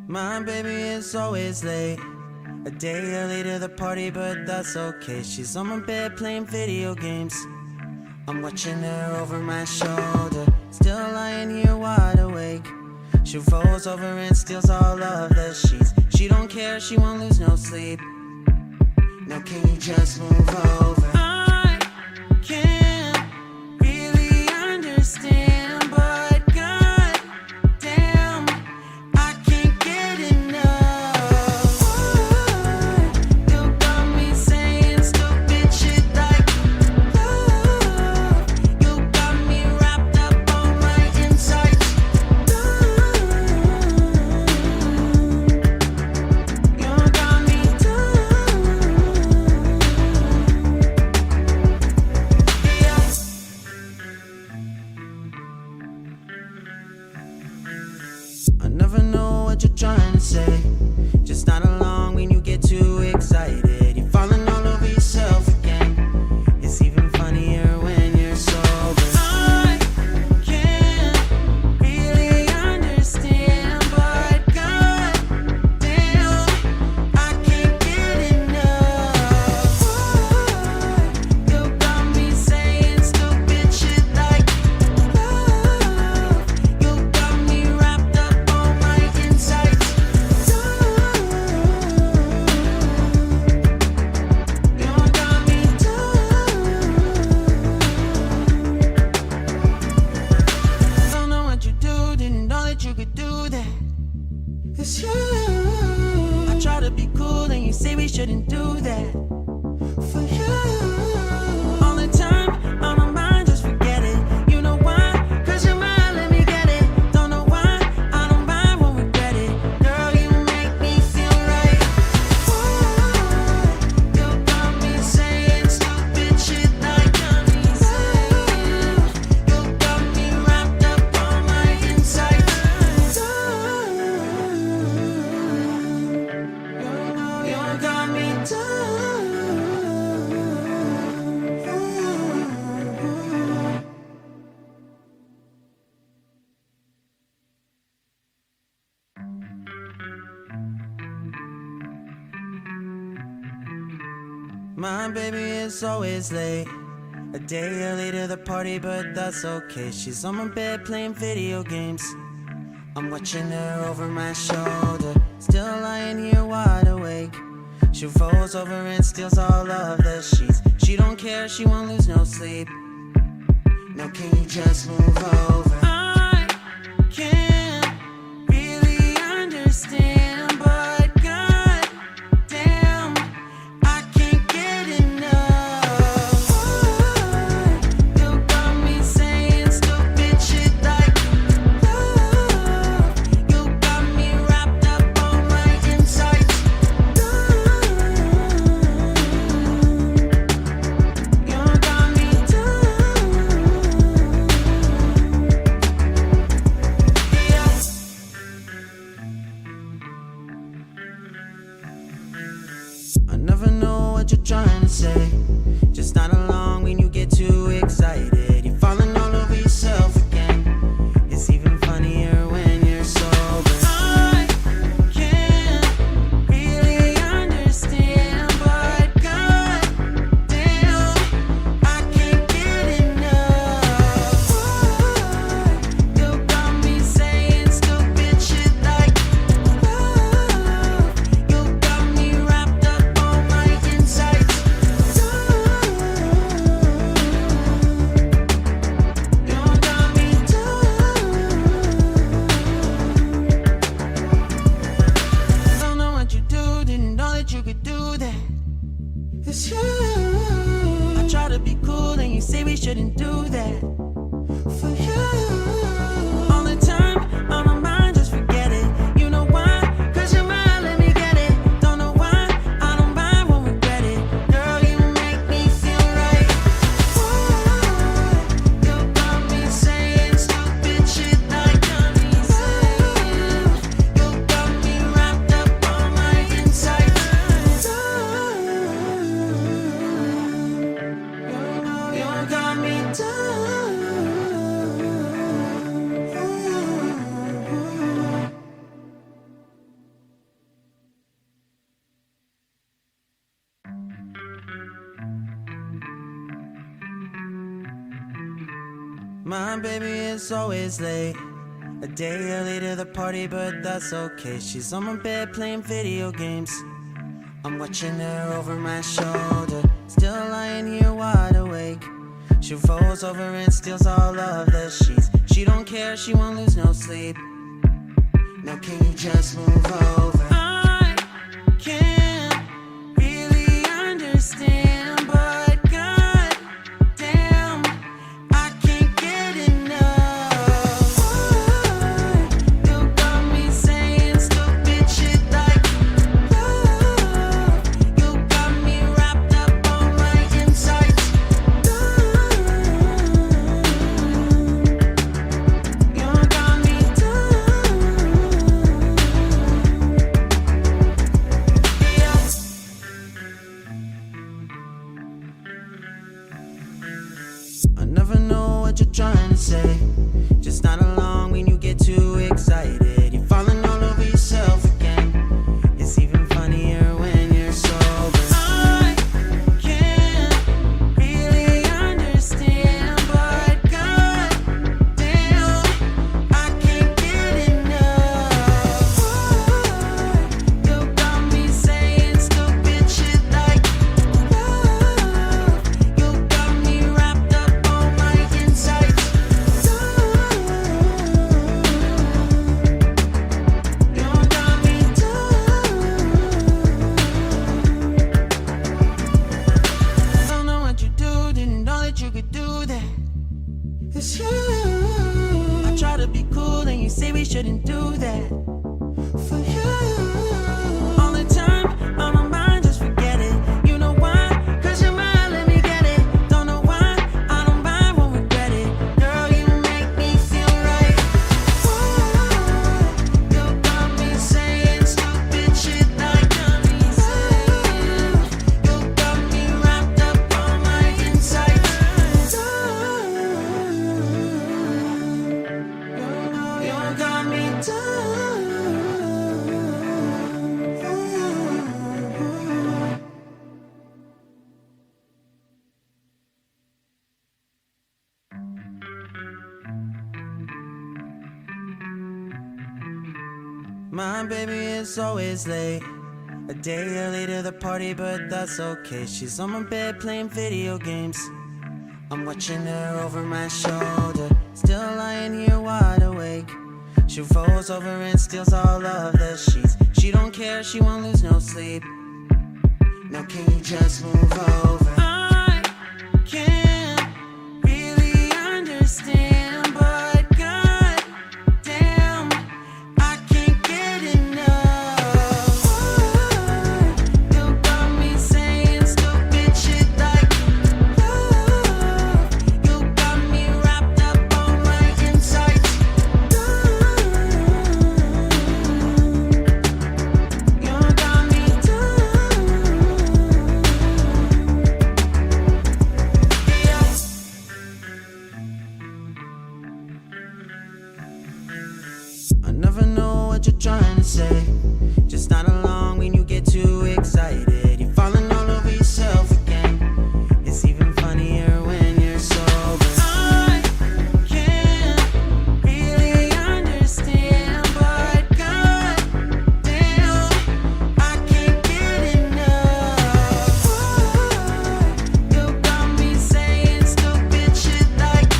My baby is always late, a day early to the party, but that's okay. She's on my bed playing video games. I'm watching her over my shoulder, still lying here wide awake. She rolls over and steals all of the sheets. She don't care, she won't lose no sleep. Now can you just move over? I can't really understand, but god damn, I can't get enough. You got me saying stupid shit like love. You got me wrapped up on my insides. You got me I never know what you're trying to say. Just not along when you get too excited. You're falling all over yourself again. It's even funnier when you're sober. I can't really understand, but god damn, I can't get enough. You got me saying stupid shit like love. You got me wrapped up on my insides. You got me Don't know what you do, didn't know that you could do that. It's you. I try to be cool and you say we shouldn't do that. For you, all the time, on my mind, just forget it. You know why? 'Cause you're mine, let me get it. Don't know why, I don't mind, won't regret it. Girl, you make me feel right. You got me saying stupid shit like you got me wrapped up on my insides. You got me My baby is always late, a day early to the party, but that's okay. She's on my bed playing video games. I'm watching her over my shoulder, still lying here wide awake. She rolls over and steals all of the sheets. She don't care, she won't lose no sleep. Now can you just move over? I can't really understand, but god damn, I can't get enough. You got me saying stupid shit like love. You got me wrapped up on my insides. You got me My baby is always late, a day early to the party, but that's okay. She's on my bed playing video games. I'm watching her over my shoulder, still lying here wide awake. She rolls over and steals all of the sheets. She don't care, she won't lose no sleep. Now can you just move over? I can't really understand, but god damn, I can't get enough. You got me saying stupid shit like love. You got me wrapped up on my insides. You got me I never know what you're trying to say. Just not along when you get too excited. You're falling all over yourself again. It's even funnier when you're sober. I can't really understand, but god damn, I can't get enough. You got me saying stupid shit like love. You got me wrapped up on my insides. You got me Don't know what you do, didn't know that you could do that. It's you. I try to be cool and you say we shouldn't do that. For you, all the time on my mind, just forget it. You know why? 'Cause you're mine, let me get it. Don't know why, I don't mind, won't regret it. Girl, you make me feel right. You got me saying stupid shit like you got me wrapped up on my insides. You got me My baby is always late, a day early to the party, but that's okay. She's on my bed playing video games. I'm watching her over my shoulder, still lying here wide awake. She rolls over and steals all of the sheets. She don't care, she won't lose no sleep. Now can you just move over? I can't really understand, but god damn, I can't get enough. You got me saying stupid shit like love. You got me wrapped up on my insides. You got me I never know what you're trying to say. Just not along when you get too excited. You're falling all over yourself again. It's even funnier when you're sober. I can't really understand, but god damn, I can't get enough. You got me saying stupid shit like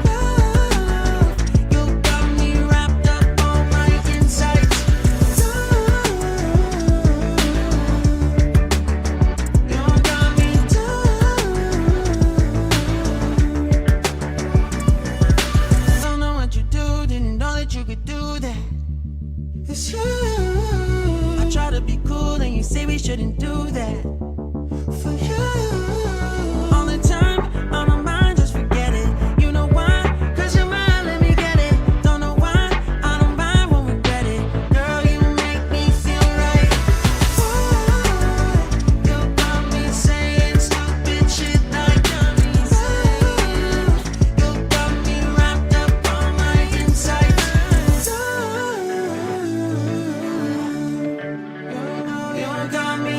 love. You got me wrapped up on my insides. You got me Don't know what you do, didn't know that you could do that. It's you. I try to be cool and you say we shouldn't do that. For you, all the time on my mind, just forget it. You know why? 'Cause you're mine, let me get it. Don't know why, I don't mind, won't regret it. Girl, you make me feel right. You got me saying stupid shit like you got me wrapped up on my insides. You got me